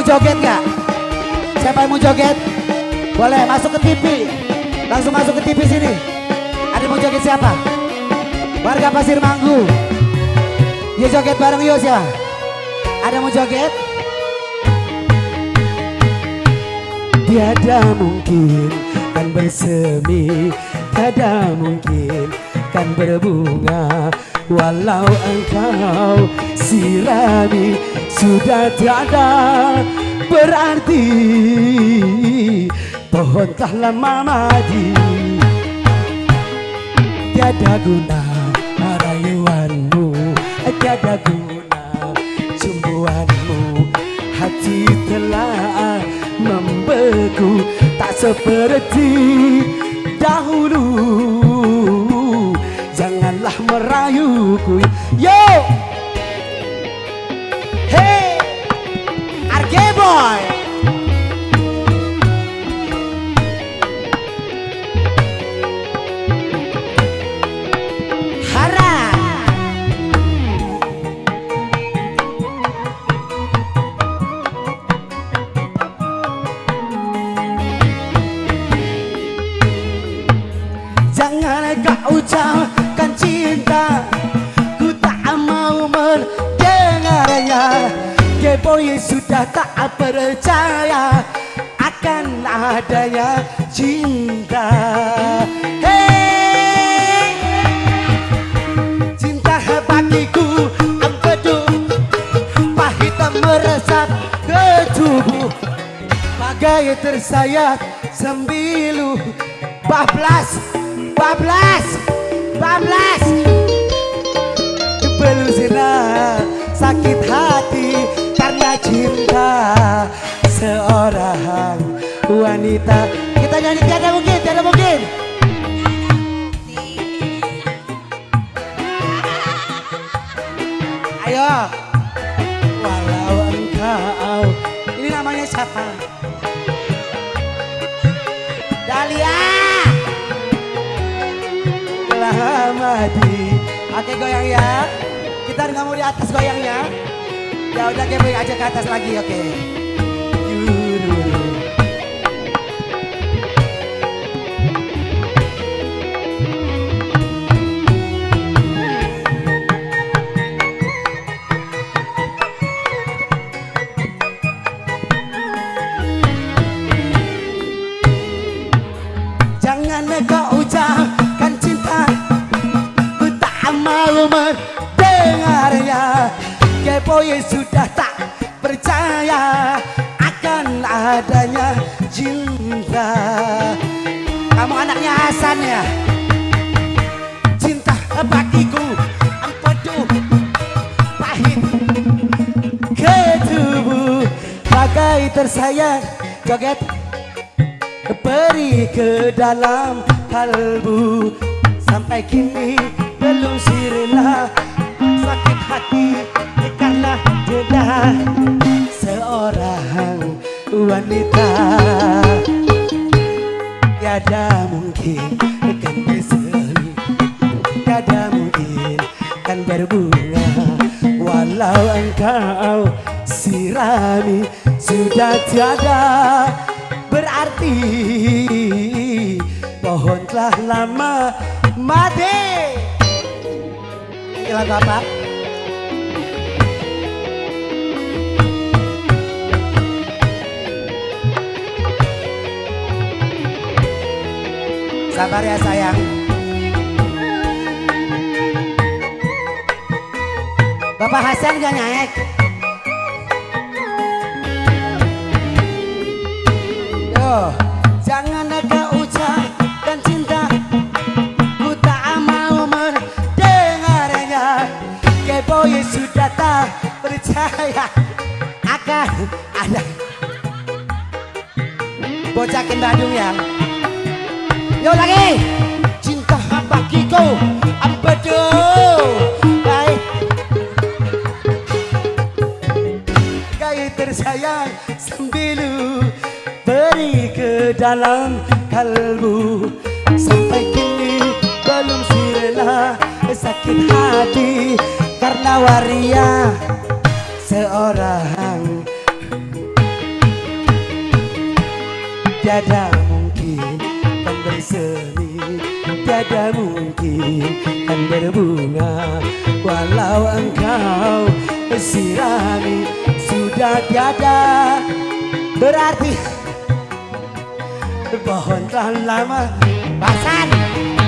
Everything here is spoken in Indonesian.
joget nggak? Siapa yang mau joget? Boleh masuk ke TV. Langsung masuk ke TV sini. Ada yang mau joget siapa? Warga Pasir Manggu. Yuk joget bareng yuk siapa? Ada yang mau joget? Tiada mungkin kan bersemi, tiada mungkin kan berbunga, walau engkau sirami sudah tiada berarti. Pohon telah lama mati, tiada guna rayuanmu, tiada guna cumbuanmu. Hati telah membeku, tak seperti dahulu. Janganlah merayuku. Yo, hey, Arge Boy. Jangan kau ucapkan cinta, ku tak mau mendengarnya. Boy sudah tak percaya akan adanya cinta. Hey, cinta bagiku empedu, pahit meresap ke tubuh, bagai tersayat sembilu. Bablas belusina sakit hati karena cinta seorang wanita. Kita nyanyi tiada mungkin, tiada mungkin. Ayo, walau engkau, ini namanya siapa? Dahlia Madi. Oke, goyang ya. Kita nggak mau di atas goyangnya. Ya udah, Boy aja ke atas lagi, oke. Jangan kau ucapkan cinta, ku tak mau mendengarnya. Boy sudah tak percaya akan adanya cinta. Kamu anaknya Hasan ya? Cinta bagiku empedu, pahit ke tubuh, bagai tersayat. Joget beri ke dalam kalbu, sampai kini belum sirna sakit hati karena jeda seorang wanita. Tiada mungkin kan bersemi, tiada mungkin kan berbunga, walau engkau sirami sudah tiada berarti. Pohon telah lama mati. Ini lagu apa? Sabar ya sayang. Bapak Hasan gak naik? Yo, jangan kau ucapkan cinta, ku tak mau mendengarnya. Boy sudah tak percaya akan ada. Bocakin Bandung ya. Yo lagi. Cinta bagiku empedu, baik gaya tersayang sembilu, beri ke dalam kalbu, sampai kini belum sirna sakit hati karena waria seorang Tiada mungkin kan bersemi, tiada mungkin kan berbunga, walau engkau sirami sudah tiada. Berarti pohon telah lama basan.